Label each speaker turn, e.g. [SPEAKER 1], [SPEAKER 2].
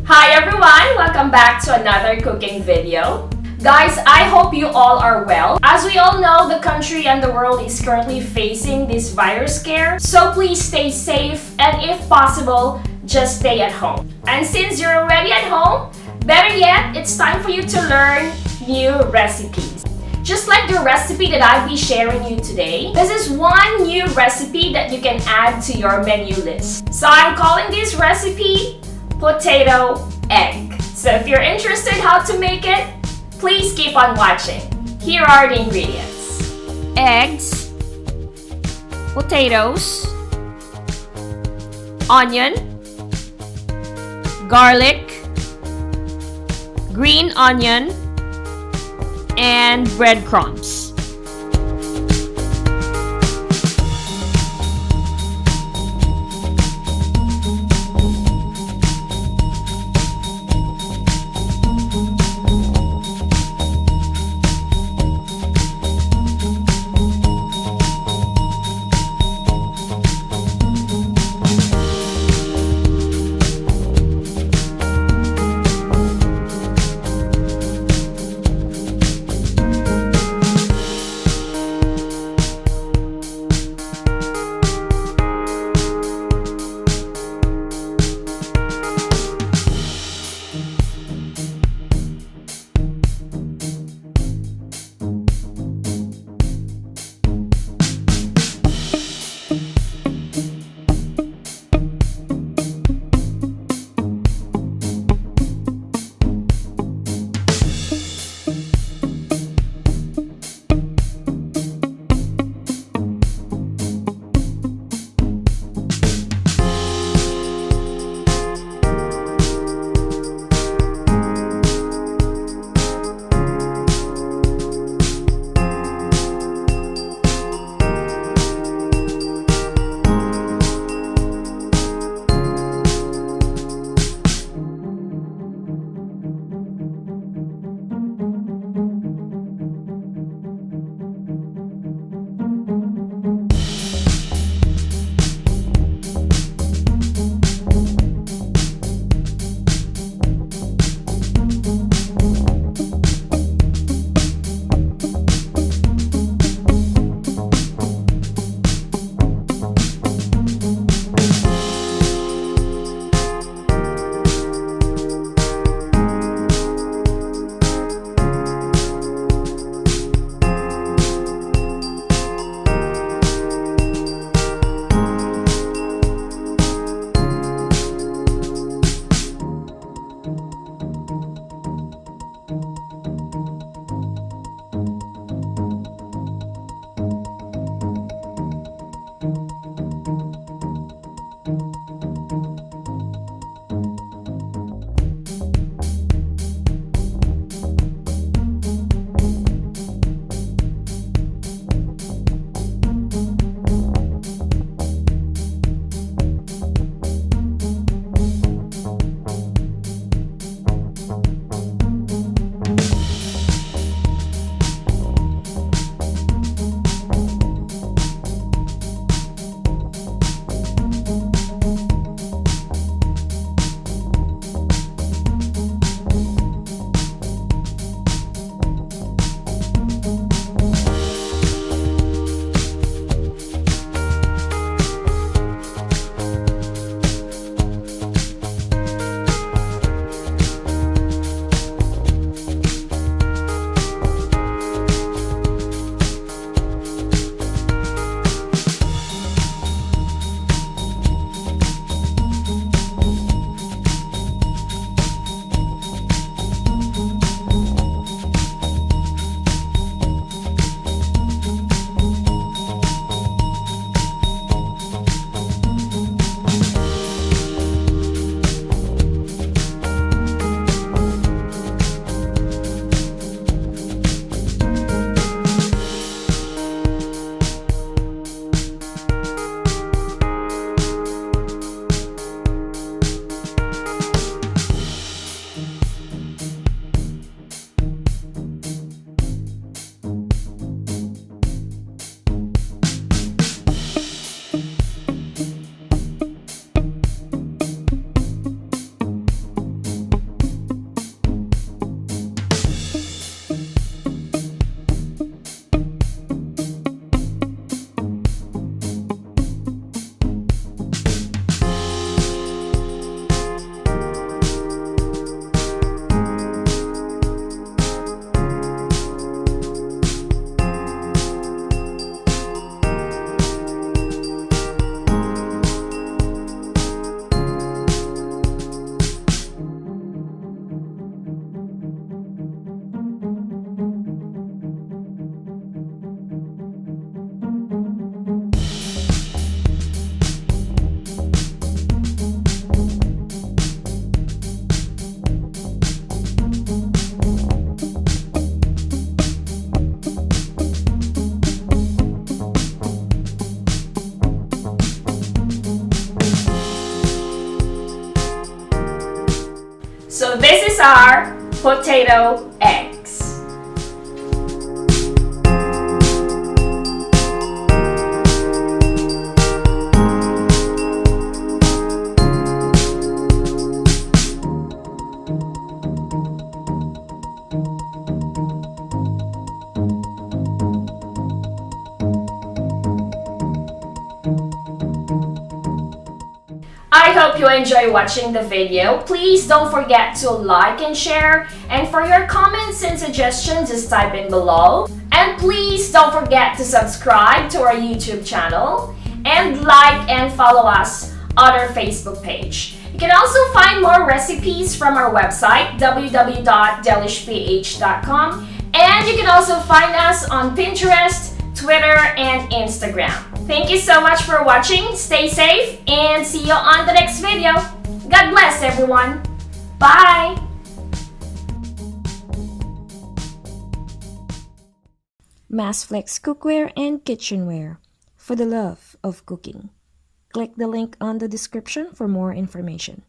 [SPEAKER 1] Hi everyone! Welcome back to another cooking video. Guys, I hope you all are well. As we all know, the country and the world is currently facing this virus scare. So please stay safe and if possible, just stay at home. And since you're already at home, better yet, it's time for you to learn new recipes. Just like the recipe that I'll be sharing you today, this is one new recipe that you can add to your menu list. So I'm calling this recipe potato egg. So if you're interested how to make it, please keep on watching. Here are the ingredients. Eggs, potatoes, onion, garlic, green onion, and breadcrumbs. So this is our potato eggs. I hope you enjoy watching the video. Please don't forget to like and share. And for your comments and suggestions, just type in below. And please don't forget to subscribe to our YouTube channel and like and follow us on our Facebook page. You can also find more recipes from our website, www.delishph.com. And you can also find us on Pinterest, Twitter, and Instagram. Thank you so much for watching. Stay safe and see you on the next video. God bless everyone. Bye!
[SPEAKER 2] Massflex cookware and kitchenware for the love of cooking. Click the link on the description for more information.